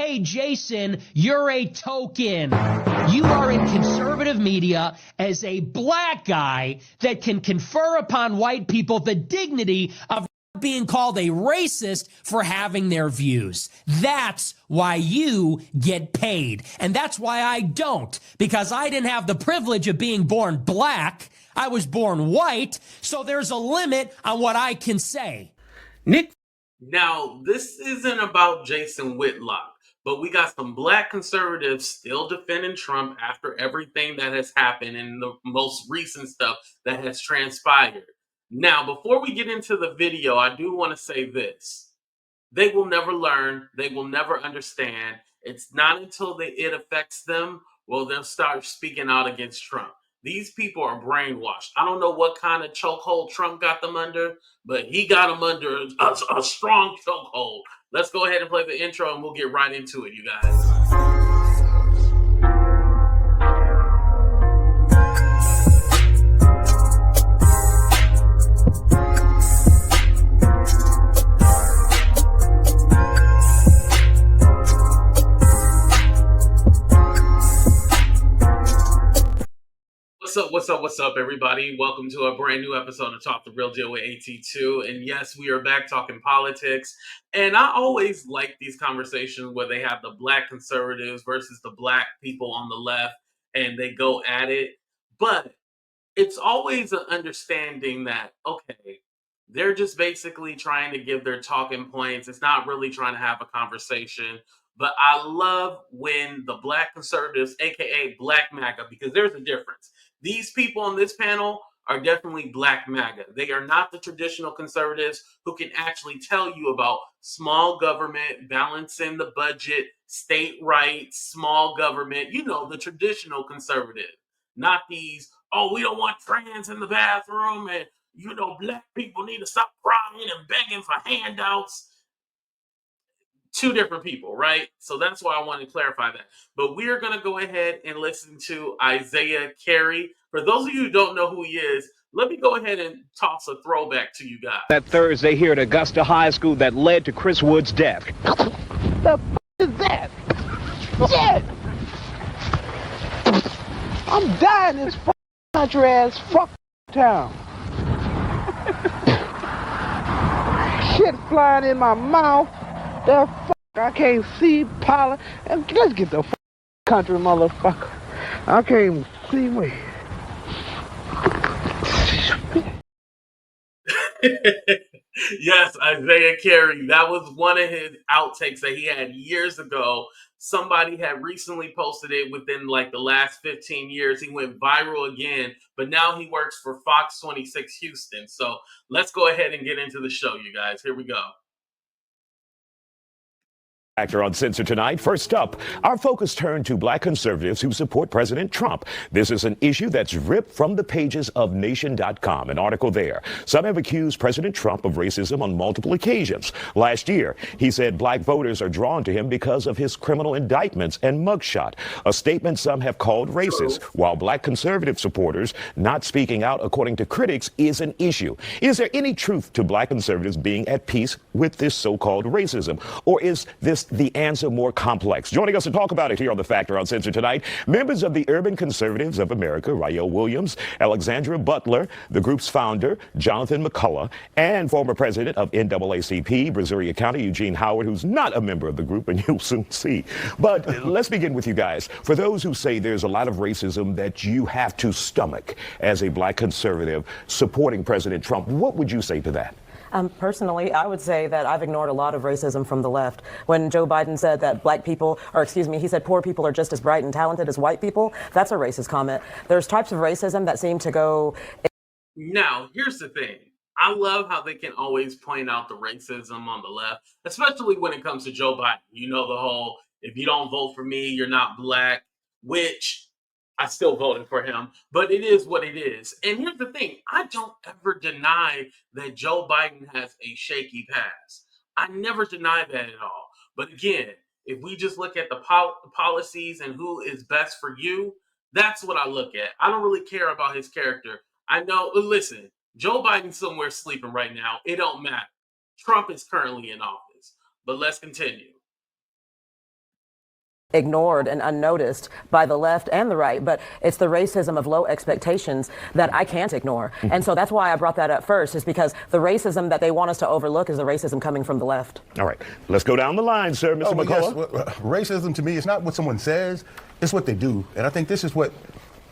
hey, Jason, you're a token. You are in conservative media as a black guy that can confer upon white people the dignity of being called a racist for having their views. That's why you get paid. And that's why I don't, because I didn't have the privilege of being born black. I was born white, so there's a limit on what I can say. Nick. Now, this isn't about Jason Whitlock, but we got some black conservatives still defending Trump after everything that has happened and the most recent stuff that has transpired. Now, before we get into the video, I do want to say this. They will never learn. They will never understand. It's not until it affects them will they'll start speaking out against Trump. These people are brainwashed. I don't know what kind of chokehold Trump got them under, but he got them under a strong chokehold. Let's go ahead and play the intro and we'll get right into it, you guys. What's up, everybody? Welcome to a brand new episode of Talk the Real Deal with AT2. And yes, we are back talking politics. And I always like these conversations where they have the black conservatives versus the black people on the left, and they go at it. But it's always an understanding that, okay, they're just basically trying to give their talking points. It's not really trying to have a conversation. But I love when the black conservatives, aka Black MAGA, because there's a difference. These people on this panel are definitely Black MAGA. They are not the traditional conservatives who can actually tell you about small government, balancing the budget, state rights, small government, the traditional conservative. Not these, oh, we don't want trans in the bathroom and, black people need to stop crying and begging for handouts. Two different people, right? So that's why I want to clarify that. But we're going to go ahead and listen to Isaiah Carey. For those of you who don't know who he is, let me go ahead and toss a throwback to you guys. That Thursday here at Augusta High School that led to Chris Wood's death. The f*** is that? Shit! I'm dying in this f*** country ass fuck town. Shit flying in my mouth. The fuck, I can't see pollen. Let's get the fuck country, motherfucker. I can't even see me. Yes, Isaiah Carey. That was one of his outtakes that he had years ago. Somebody had recently posted it within like the last 15 years. He went viral again, but now he works for Fox 26 Houston. So let's go ahead and get into the show, you guys. Here we go. Factor Uncensored tonight. First up, our focus turned to black conservatives who support President Trump. This is an issue that's ripped from the pages of Nation.com, an article there. Some have accused President Trump of racism on multiple occasions. Last year, he said black voters are drawn to him because of his criminal indictments and mugshot, a statement some have called racist, while black conservative supporters not speaking out, according to critics, is an issue. Is there any truth to black conservatives being at peace with this so-called racism, or is this the answer more complex? Joining us to talk about it here on The Factor Uncensored tonight, members of the Urban Conservatives of America, Rael Williams, Alexandra Butler, the group's founder, Jonathan McCullough, and former president of NAACP, Brazoria County, Eugene Howard, who's not a member of the group, and you'll soon see. But let's begin with you guys. For those who say there's a lot of racism that you have to stomach as a black conservative supporting President Trump, what would you say to that? Personally, I would say that I've ignored a lot of racism from the left. When Joe Biden said that he said poor people are just as bright and talented as white people, that's a racist comment. There's types of racism that seem to go... Now, here's the thing. I love how they can always point out the racism on the left, especially when it comes to Joe Biden. The whole, if you don't vote for me, you're not black, which... I still voted for him, but it is what it is. And here's the thing. I don't ever deny that Joe Biden has a shaky past. I never deny that at all. But again, if we just look at the policies and who is best for you, that's what I look at. I don't really care about his character. I know, listen, Joe Biden's somewhere sleeping right now. It don't matter. Trump is currently in office. But let's continue. ignored and unnoticed by the left and the right, but it's the racism of low expectations that I can't ignore. And so that's why I brought that up first, is because the racism that they want us to overlook is the racism coming from the left. All right, let's go down the line, sir, Mr. McCullough. Yes, racism to me is not what someone says, it's what they do. And I think this is what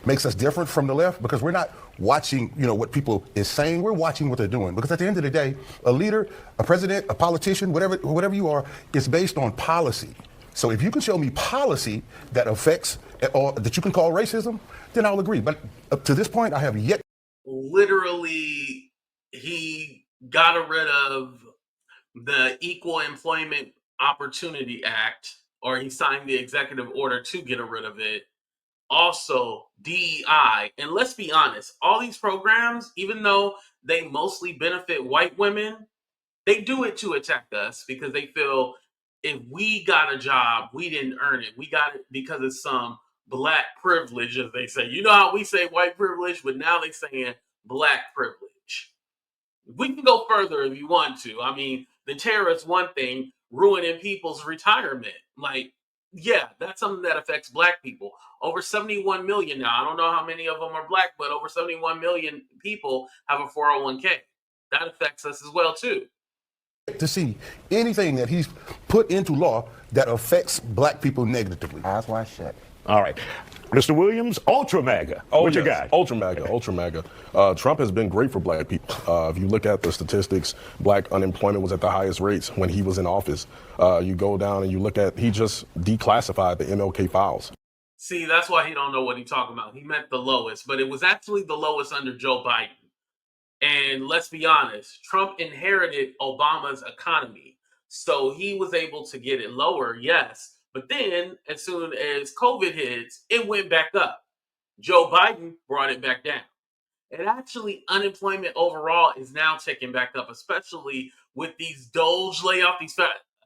makes us different from the left, because we're not watching, what people is saying, we're watching what they're doing. Because at the end of the day, a leader, a president, a politician, whatever you are, is based on policy. So if you can show me policy that affects or that you can call racism, then I'll agree. But up to this point, I have yet. Literally, he got rid of the Equal Employment Opportunity Act, or he signed the executive order to get rid of it. Also, DEI. And let's be honest, all these programs, even though they mostly benefit white women, they do it to attack us because they feel if we got a job, we didn't earn it. We got it because of some black privilege, as they say. You know how we say white privilege, but now they're saying black privilege. We can go further if you want to. I mean, the terrorist one thing, ruining people's retirement. Like, yeah, that's something that affects black people. Over 71 million now. I don't know how many of them are black, but over 71 million people have a 401k. That affects us as well, too. To see anything that he's put into law that affects black people negatively. Eyes wide shut. All right. Mr. Williams, Ultra MAGA. What you got? Ultra MAGA. Trump has been great for black people. If you look at the statistics, black unemployment was at the highest rates when he was in office. You go down and you look at, he just declassified the MLK files. See, that's why he don't know what he's talking about. He meant the lowest, but it was actually the lowest under Joe Biden. And let's be honest, Trump inherited Obama's economy. So he was able to get it lower, yes. But then, as soon as COVID hits, it went back up. Joe Biden brought it back down. And actually, unemployment overall is now ticking back up, especially with these Doge layoffs.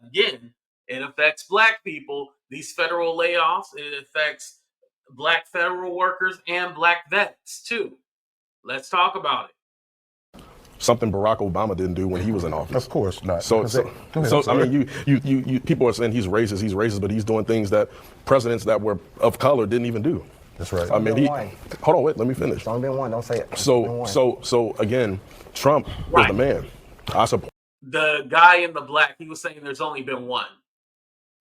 Again, it affects black people. These federal layoffs, it affects black federal workers and black vets, too. Let's talk about it. Something Barack Obama didn't do when he was in office. Of course not. So I mean, you people are saying he's racist, but he's doing things that presidents that were of color didn't even do. That's right. I mean, hold on, wait, let me finish. It's only been one. Don't say it. So again, Trump is the man. I support. The guy in the black, he was saying there's only been one.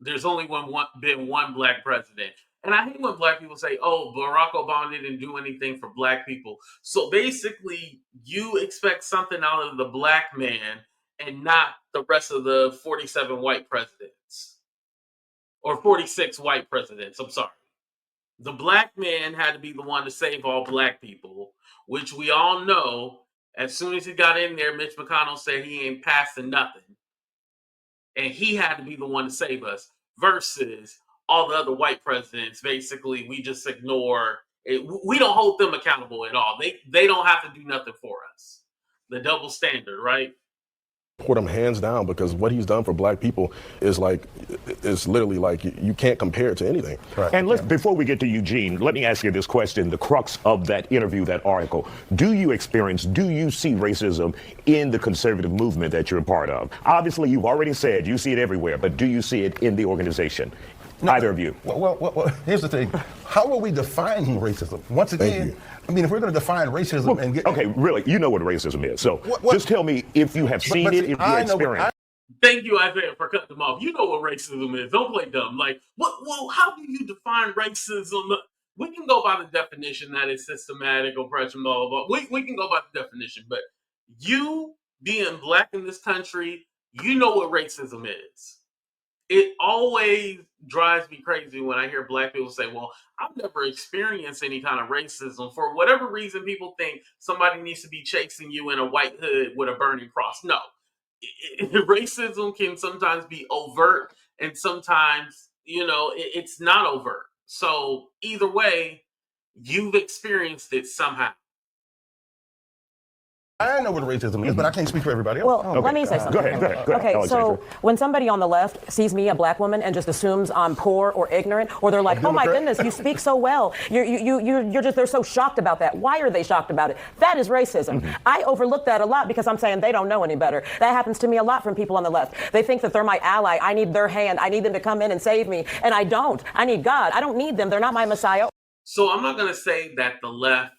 There's only been one black president. And I hate when black people say, oh, Barack Obama didn't do anything for black people. So basically, you expect something out of the black man and not the rest of the 47 white presidents. Or 46 white presidents, I'm sorry. The black man had to be the one to save all black people, which we all know, as soon as he got in there, Mitch McConnell said he ain't passing nothing. And he had to be the one to save us, versus all the other white presidents. Basically, we just ignore it. We don't hold them accountable at all. They don't have to do nothing for us. The double standard, right? Support him hands down, because what he's done for black people is literally like you can't compare it to anything. Right. And before we get to Eugene, let me ask you this question, the crux of that interview, that article. Do you see racism in the conservative movement that you're a part of? Obviously, you've already said you see it everywhere, but do you see it in the organization? Either of you. Well, here's the thing. How are we defining racism? Once again, I mean, if we're going to define racism and get... Okay, really, you know what racism is. So just tell me if you have seen it, if you experienced. Thank you, Isaiah, for cutting them off. You know what racism is. Don't play dumb. Like, how do you define racism? We can go by the definition that it's systematic oppression, blah, blah, blah. We can go by the definition. But you, being black in this country, you know what racism is. It always drives me crazy when I hear black people say, well, I've never experienced any kind of racism. For whatever reason, people think somebody needs to be chasing you in a white hood with a burning cross. No. Racism can sometimes be overt, and sometimes, it's not overt. So either way, you've experienced it somehow. I know what racism is, but I can't speak for everybody else. Well, let me say something. Go ahead. Okay, Alexandra. so when somebody on the left sees me, a black woman, and just assumes I'm poor or ignorant, or they're like, "Oh my goodness, you speak so well," they're so shocked about that. Why are they shocked about it? That is racism. I overlook that a lot because I'm saying they don't know any better. That happens to me a lot from people on the left. They think that they're my ally. I need their hand. I need them to come in and save me, and I don't. I need God. I don't need them. They're not my Messiah. So I'm not going to say that the left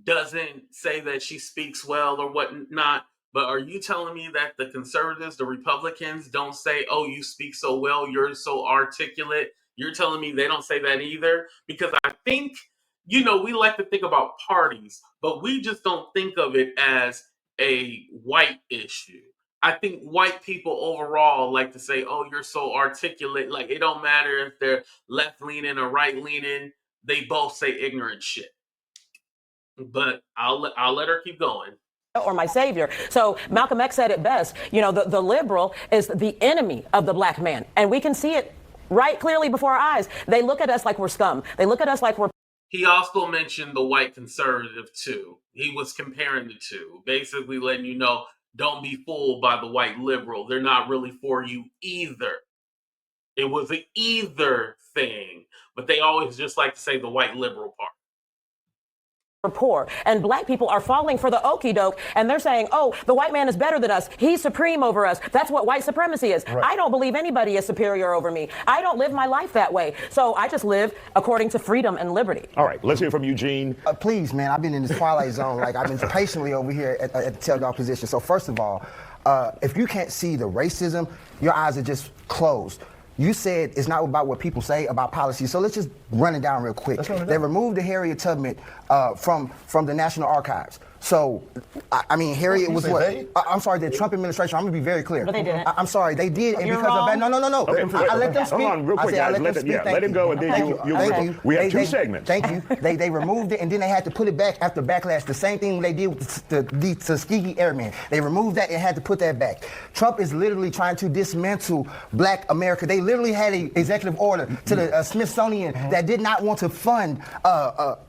doesn't say that she speaks well or whatnot, but are you telling me that the conservatives, the Republicans, don't say, "Oh, you speak so well, you're so articulate"? You're telling me they don't say that either? Because I think, we like to think about parties, but we just don't think of it as a white issue. I think white people overall like to say, "Oh, you're so articulate." Like, it don't matter if they're left leaning or right leaning, they both say ignorant shit. But I'll let her keep going. Or my savior. So Malcolm X said it best. The liberal is the enemy of the black man. And we can see it right clearly before our eyes. They look at us like we're scum. They look at us like we're... He also mentioned the white conservative, too. He was comparing the two, basically letting you know, don't be fooled by the white liberal. They're not really for you either. It was an either thing. But they always just like to say the white liberal part. poor, and black people are falling for the okie doke, and they're saying, "Oh, the white man is better than us. He's supreme over us." That's what white supremacy is. Right. I don't believe anybody is superior over me. I don't live my life that way. So I just live according to freedom and liberty. All right, let's hear from Eugene. Please, man, I've been in this twilight zone. Like, I've been patiently over here at the tell y'all position. So first of all, if you can't see the racism, your eyes are just closed. You said it's not about what people say about policy, so let's just run it down real quick. They removed the Harriet Tubman from the National Archives. So, I mean, Harriet was what? I'm sorry, the Trump administration, I'm going to be very clear. But they didn't. I'm sorry, they did, and You're because wrong. of that, no. Okay, I let them speak. Hold on, real quick, guys. Let him go, and then you. We have two segments. Thank you. They removed it, and then they had to put it back after backlash. The same thing they did with the Tuskegee Airmen. They removed that and had to put that back. Trump is literally trying to dismantle Black America. They literally had an executive order to the Smithsonian that did not want to fund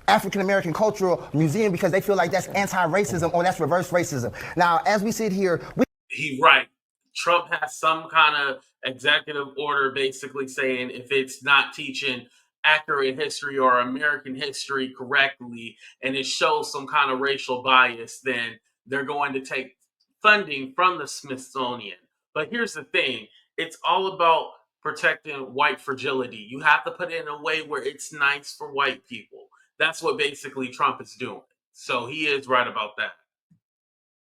African American Cultural Museum because they feel like that's anti-racism or that's reverse racism. Now, as we sit here, He's right. Trump has some kind of executive order basically saying if it's not teaching accurate history or American history correctly, and it shows some kind of racial bias, then they're going to take funding from the Smithsonian. But here's the thing. It's all about protecting white fragility. You have to put it in a way where it's nice for white people. That's what basically Trump is doing. So he is right about that.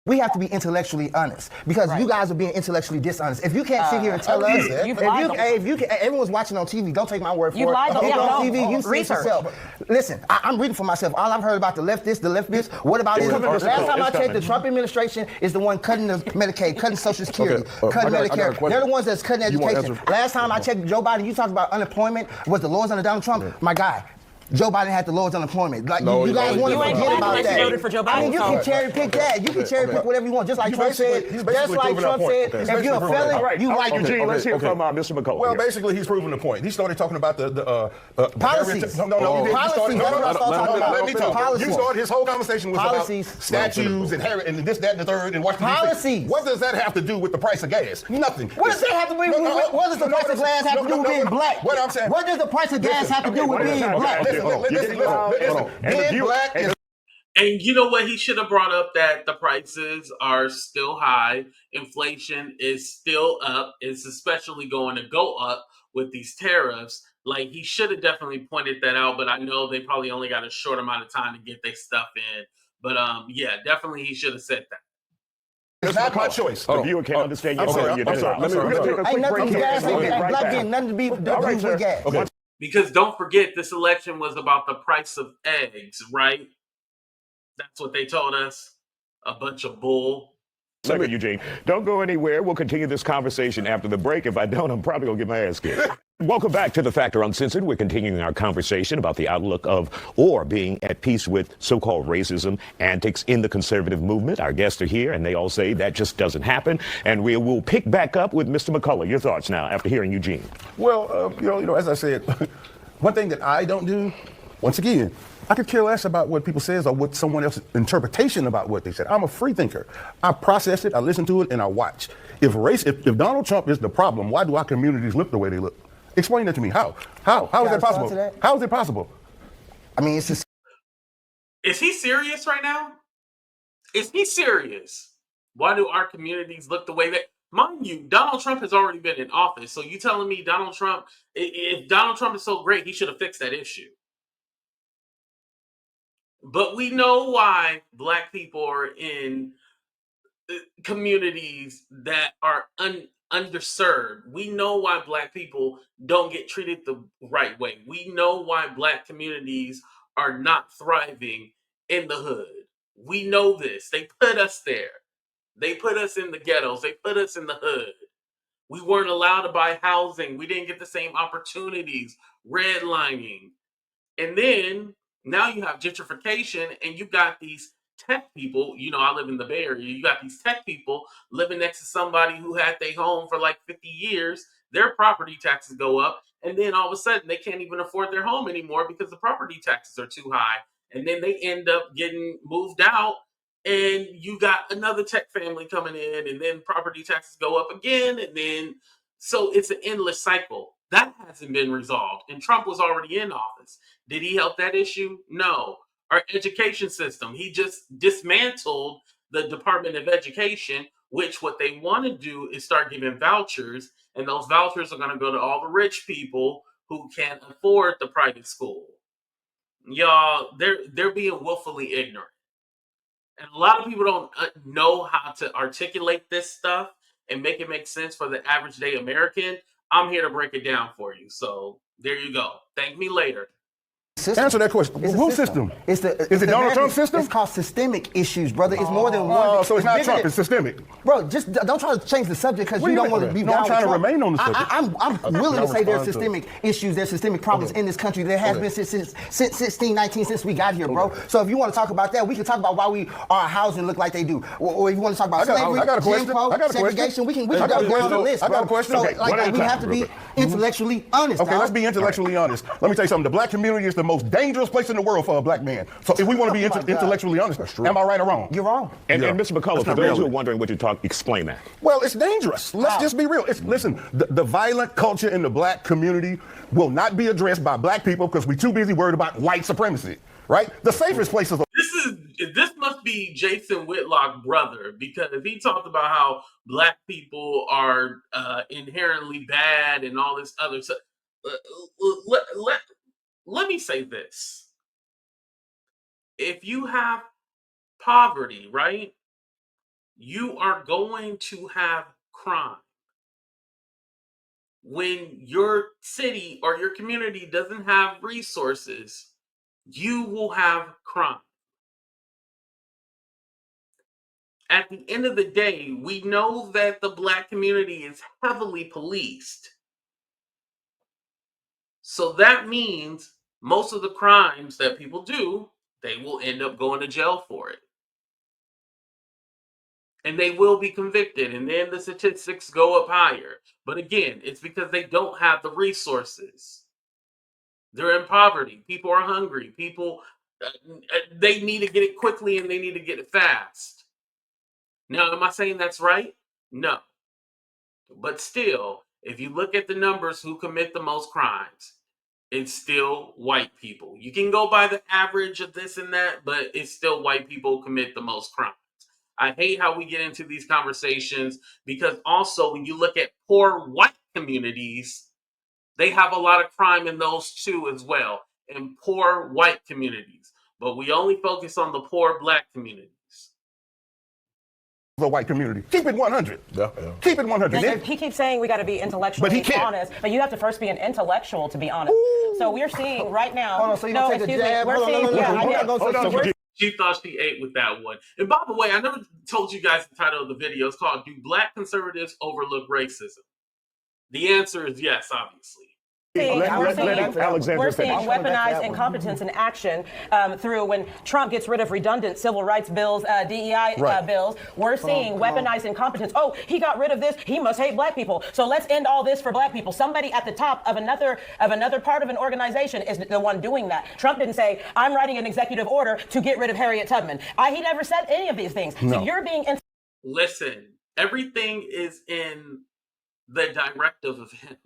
we have to be intellectually honest because you guys are being intellectually dishonest. If you can't sit here and tell us, everyone's watching on TV. Don't take my word for it. Lied on TV, you see it yourself. Listen, I'm reading for myself. All I've heard about the left this, the left this. What about it? Last time I checked, the Trump administration is the one cutting the Medicaid, cutting Social Security, cutting Medicare. They're the ones that's cutting education. Last time I checked, Joe Biden, you talked about unemployment. Was the laws under Donald Trump? My guy. Joe Biden had the lowest unemployment. Like no, you guys want to forget about that. Voted for Joe Biden. I mean, you can cherry pick that. You can cherry pick whatever you want. Just like Trump said. Just like Trump said. If you're a felon, you like Eugene, let's hear from Mr. McCullough. Well, basically, he's proving the point. He started talking about the policies. No, policies. That's what I started talking about. Let me talk. Policies. You started his whole conversation was policies. About statues and this, that, and the third, and Washington. Policies. What does that have to do with the price of gas? Nothing. What does that have to do with? What does the price of gas have to do with being black? What I'm saying. What does the price of gas have to do with being black? Listen. Being black is. And you know what? He should have brought up that the prices are still high. Inflation is still up. It's especially going to go up with these tariffs. Like, he should have definitely pointed that out, but I know they probably only got a short amount of time to get their stuff in. But yeah, definitely he should have said that. It's not my choice. The viewer can't understand your point. I'm sorry. We're going to take a quick break here. Black getting nothing to be with gas. Okay. Because don't forget, this election was about the price of eggs, right? That's what they told us. A bunch of bull. Second, Eugene. Don't go anywhere. We'll continue this conversation after the break. If I don't, I'm probably going to get my ass kicked. Welcome back to The Factor Uncensored. We're continuing our conversation about the outlook of or being at peace with so-called racism antics in the conservative movement. Our guests are here, and they all say that just doesn't happen. And we will pick back up with Mr. McCullough. Your thoughts now after hearing Eugene. Well, as I said, one thing that I don't do, once again, I could care less about what people says or what someone else's interpretation about what they said. I'm a free thinker. I process it, I listen to it, and I watch. If Donald Trump is the problem, why do our communities look the way they look? Explain that to me. How is that possible? How is it possible? I mean, it's just. Is he serious right now? Is he serious? Why do our communities look the way that? Mind you, Donald Trump has already been in office. So you telling me Donald Trump, if Donald Trump is so great, he should have fixed that issue. But we know why Black people are in communities that are underserved. We know why Black people don't get treated the right way. We know why Black communities are not thriving in the hood. We know this. They put us there. They put us in the ghettos. They put us in the hood. We weren't allowed to buy housing. We didn't get the same opportunities, redlining. And then now you have gentrification and you got these tech people. You know, I live in the Bay Area. You got these tech people living next to somebody who had their home for like 50 years. Their property taxes go up. And then all of a sudden they can't even afford their home anymore because the property taxes are too high. And then they end up getting moved out. And you got another tech family coming in, and then property taxes go up again. And then, so it's an endless cycle. That hasn't been resolved. And Trump was already in office. Did he help that issue? No. Our education system, he just dismantled the Department of Education, which what they want to do is start giving vouchers, and those vouchers are going to go to all the rich people who can't afford the private school. Y'all, they're being willfully ignorant. And a lot of people don't know how to articulate this stuff and make it make sense for the average day American. I'm here to break it down for you. So there you go. Thank me later. System. Answer that question. Whose system? Is it Donald Trump's system? It's called systemic issues, brother. It's more than one. Oh, so it's not Trump. It's systemic. Bro, just don't try to change the subject because you don't want to be down I'm trying to Trump. remain on the subject. I'm willing to say there's systemic issues, there's systemic problems in this country. There has been since 1619, since we got here, bro. So if you want to talk about that, we can talk about why our housing look like they do. Or if you want to talk about slavery, Jim Crow, segregation, we can go down the list, bro. I got a question. So Okay, we have to be intellectually honest. Okay, let's be intellectually honest. Let me tell you something. The Black community is the most dangerous place in the world for a Black man. So if we want to be intellectually honest, am I right or wrong? You're wrong. And Mr. McCullough, for those who are wondering what you talk, explain that. Well, it's dangerous. Let's just be real. Listen, the violent culture in the Black community will not be addressed by Black people because we're too busy worried about white supremacy, right? The safest places. This must be Jason Whitlock's brother, because he talked about how Black people are inherently bad and all this other stuff. Let me say this. If you have poverty, right, you are going to have crime. When your city or your community doesn't have resources, you will have crime. At the end of the day, we know that the Black community is heavily policed. So that means most of the crimes that people do, they will end up going to jail for it. And they will be convicted, and then the statistics go up higher. But again, it's because they don't have the resources. They're in poverty. People are hungry. People, they need to get it quickly, and they need to get it fast. Now, am I saying that's right? No. But still, if you look at the numbers who commit the most crimes, it's still white people. You can go by the average of this and that, but it's still white people who commit the most crimes. I hate how we get into these conversations because also when you look at poor white communities, they have a lot of crime in those too as well, in poor white communities. But we only focus on the poor Black communities. The white community. Keep it 100. Yeah. Keep it 100. He keeps saying we got to be intellectually honest, but you have to first be an intellectual to be honest. Ooh. So we're seeing right now. Hold on, so you don't take a jab? Hold She thought she ate with that one. And by the way, I never told you guys the title of the video. It's called "Do Black Conservatives Overlook Racism?" The answer is yes, obviously. Alexander we're seeing finish. weaponized incompetence in action through when Trump gets rid of redundant civil rights bills, DEI bills. We're seeing weaponized incompetence. Oh, he got rid of this. He must hate black people. So let's end all this for black people. Somebody at the top of another part of an organization is the one doing that. Trump didn't say, I'm writing an executive order to get rid of Harriet Tubman. He never said any of these things. No. So you're being... Listen, everything is in the directive of him.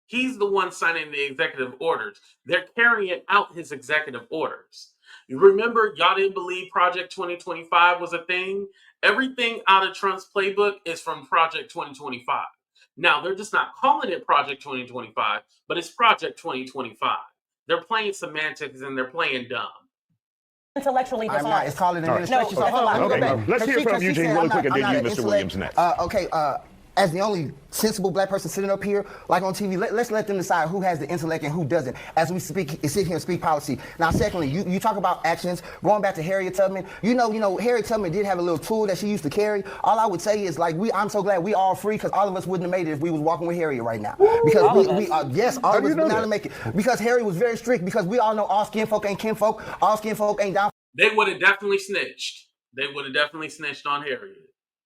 He's the one signing the executive orders. They're carrying out his executive orders. You remember, y'all didn't believe Project 2025 was a thing? Everything out of Trump's playbook is from Project 2025. Now, they're just not calling it Project 2025, but it's Project 2025. They're playing semantics and they're playing dumb. Intellectually dishonest. I'm not. It's called an administration. No, that's a lie. Okay, let's hear from Eugene really quick, and then you, Mr. Williams, next. As the only sensible black person sitting up here, like on TV, let's let them decide who has the intellect and who doesn't, as we sit here and speak policy. Now, secondly, you talk about actions, going back to Harriet Tubman. You know, Harriet Tubman did have a little tool that she used to carry. All I would say is, like, I'm so glad we all free, because all of us wouldn't have made it if we was walking with Harriet right now. Because all of us would not have made it. Because Harriet was very strict, because we all know all skin folk ain't kinfolk, all skin folk ain't down. They would have definitely snitched. They would have definitely snitched on Harriet.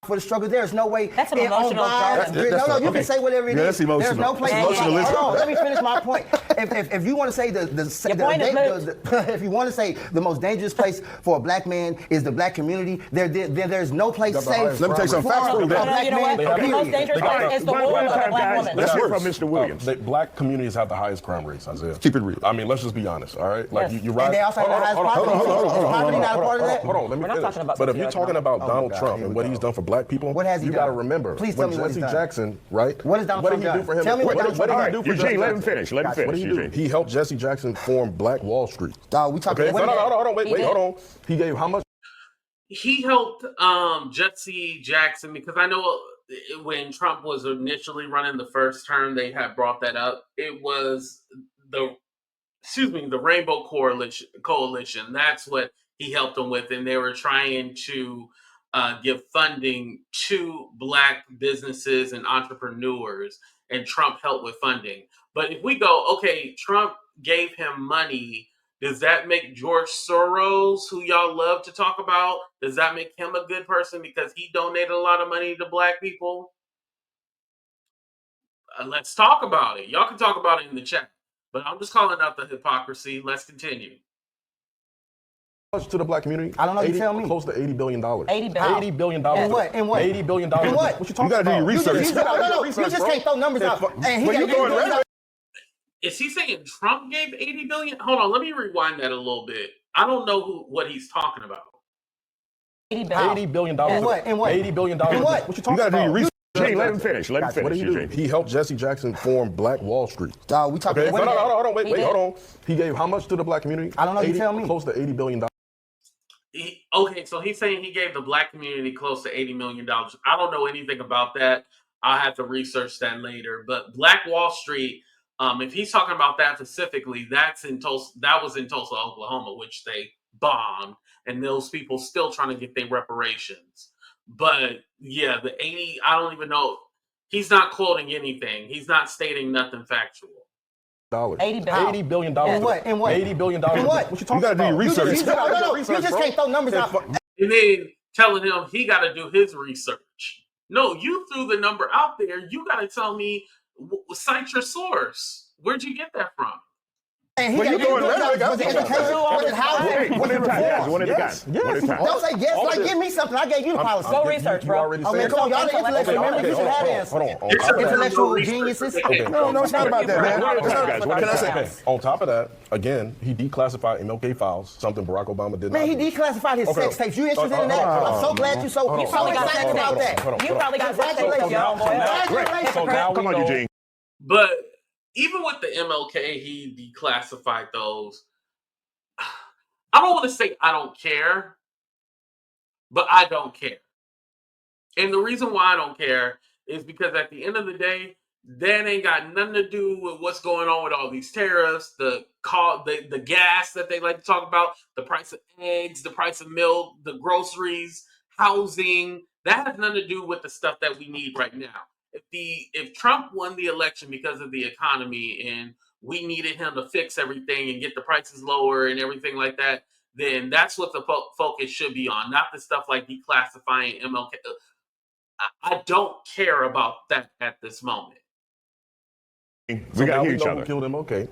For the struggle, there's no way. That's an emotional jargon. No, you can say whatever it is. That's emotional. There's no place. Hold on, let me finish my point. If you want to say if you want to say the most dangerous place for a black man is the black community, there's no place safe. Let me take some facts for that. You know what? The most dangerous part is the war of a black woman. Let's hear from Mr. Williams. Black communities have the highest crime rates, Isaiah. Keep it real. I mean, let's just be honest, all right? Like, you And they also have the highest poverty. Is poverty not a part of that? Hold on, let me finish. But if you're talking about Donald Trump and what he's done for black people, what has he you got to remember. Please tell me what he's Jesse done. Jackson, right? What has Donald Trump done? Do for him? Tell me what Donald Trump did he do for Eugene, Jesse let him Jackson? finish. Let him What did finish, he do? Eugene. He helped Jesse Jackson form Black Wall Street. We talking. Okay, hold on. He gave how much? He helped Jesse Jackson, because I know when Trump was initially running the first term, they had brought that up. It was the Rainbow Coalition. That's what he helped them with, and they were trying to give funding to black businesses and entrepreneurs, and Trump helped with funding. But if we go, okay, Trump gave him money, does that make George Soros, who y'all love to talk about, does that make him a good person because he donated a lot of money to black people? Let's talk about it. Y'all can talk about it in the chat, but I'm just calling out the hypocrisy. Let's continue. To the black community? I don't know. You tell me. Close to $80 billion. $80 billion. In what? $80 billion. In what? What you talking gotta do about? your research. No. You just can't throw numbers out. And he got Is he saying Trump gave $80 billion? Hold on, let me rewind that a little bit. I don't know what he's talking about. $80 billion. In what? $80 billion. In what? What you talking You gotta do your about? research. Eugene, let him finish. Let him What finish, did he do? Eugene. He helped Jesse Jackson form Black Wall Street. We talking. Okay, Hold on. wait, hold on. He gave how much to the black community? I don't know. You tell me. Close to $80 billion. Okay, so he's saying he gave the black community close to $80 million. I don't know anything about that. I'll have to research that later. But Black Wall Street, if he's talking about that specifically, that's in Tulsa. That was in Tulsa, Oklahoma, which they bombed, and those people still trying to get their reparations. But yeah, the 80, I don't even know. He's not quoting anything. He's not stating nothing factual. $80 billion. In what? $80 billion. In what? What you talking gotta do your about? research. No. You just can't throw numbers out. And then telling him he got to do his research. No, you threw the number out there. You got to tell me, cite your source. Where'd you get that from? And Well, you doing rhetoric. was it education? Was it housing? Was it reform? One at a time. One at a time. Don't say yes. Like, give me something. I gave you the policy. Go research, bro. I mean, come on, y'all the intellectual members. You should have answers. Hold on. Intellectual geniuses. No, it's not about that, man. Can I say? Okay. On top of that, again, he declassified MLK files, something Barack Obama did Man, not he do. declassified his sex tapes. You interested in that? I'm so glad you so excited about that. You probably got sex tapes, y'all, boy. So now Come we on, know. Eugene. But even with the MLK, he declassified those. I don't want to say I don't care, but I don't care. And the reason why I don't care is because at the end of the day, that ain't got nothing to do with what's going on with all these tariffs, the gas that they like to talk about, the price of eggs, the price of milk, the groceries, housing. That has nothing to do with the stuff that we need right now. if Trump won the election because of the economy and we needed him to fix everything and get the prices lower and everything like that, then that's what the focus should be on, not the stuff like declassifying MLK. I don't care about that at this moment. So We got now to hear we each know other. who killed him. Okay.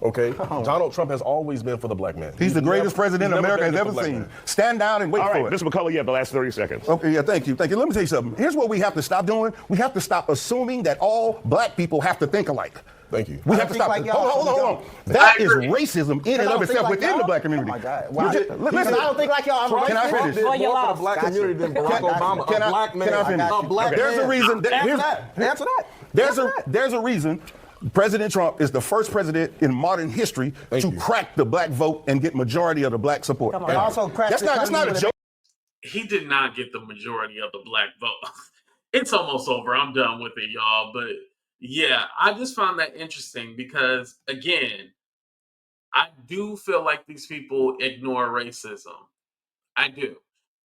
Donald Trump has always been for the black man. He's the greatest president he's America has been ever for black seen. man. Stand down and wait All for right, it. Mr. McCullough, you have the last 30 seconds. Okay, yeah, thank you. Let me tell you something. Here's what we have to stop doing. We have to stop assuming that all black people have to think alike. Thank you. We have to think stop. like y'all, Hold so we on. That is agree. racism in and I of don't think itself like within y'all? the black community. Oh my God. Listen, I don't think like y'all. I'm Can I finish? Well, you More for lost. the black Gotcha. community than Barack Gotcha. Obama. Can A I- black man. can I finish? A black There's man. a reason. Answer that. There's a reason President Trump is the first president in modern history Thank to you. crack the black vote and get majority of the black support. Come on. And also crack That's the not a economy joke. He did not get the majority of the black vote. It's almost over. I'm done with it, y'all. But yeah, I just found that interesting because, again, I do feel like these people ignore racism. I do.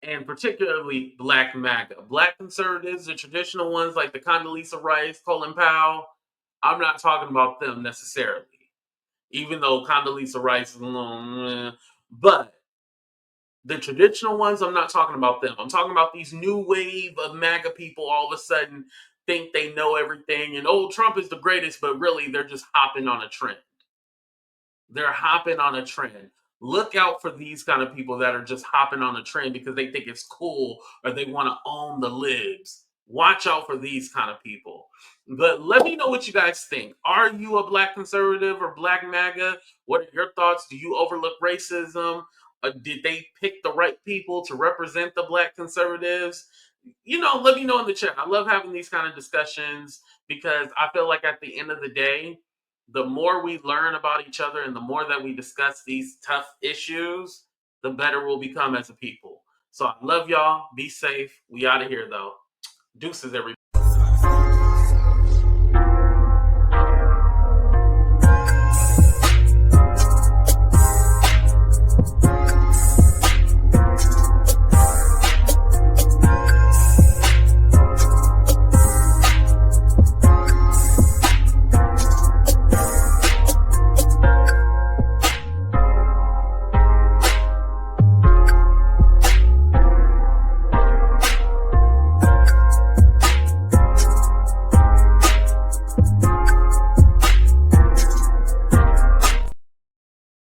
And particularly Black MAGA. Black conservatives, the traditional ones like the Condoleezza Rice, Colin Powell, I'm not talking about them necessarily. Even though Condoleezza Rice is a little, but the traditional ones, I'm not talking about them. I'm talking about these new wave of MAGA people all of a sudden think they know everything and, oh, Trump is the greatest, but really they're just hopping on a trend. They're hopping on a trend. Look out for these kind of people that are just hopping on a trend because they think it's cool or they want to own the libs. Watch out for these kind of people. But let me know what you guys think. Are you a black conservative or black MAGA? What are your thoughts? Do you overlook racism? Did they pick the right people to represent the black conservatives? Let me know in the chat. I love having these kind of discussions because I feel like at the end of the day, the more we learn about each other and the more that we discuss these tough issues, the better we'll become as a people. So I love y'all. Be safe. We out of here, though. Deuces, everybody.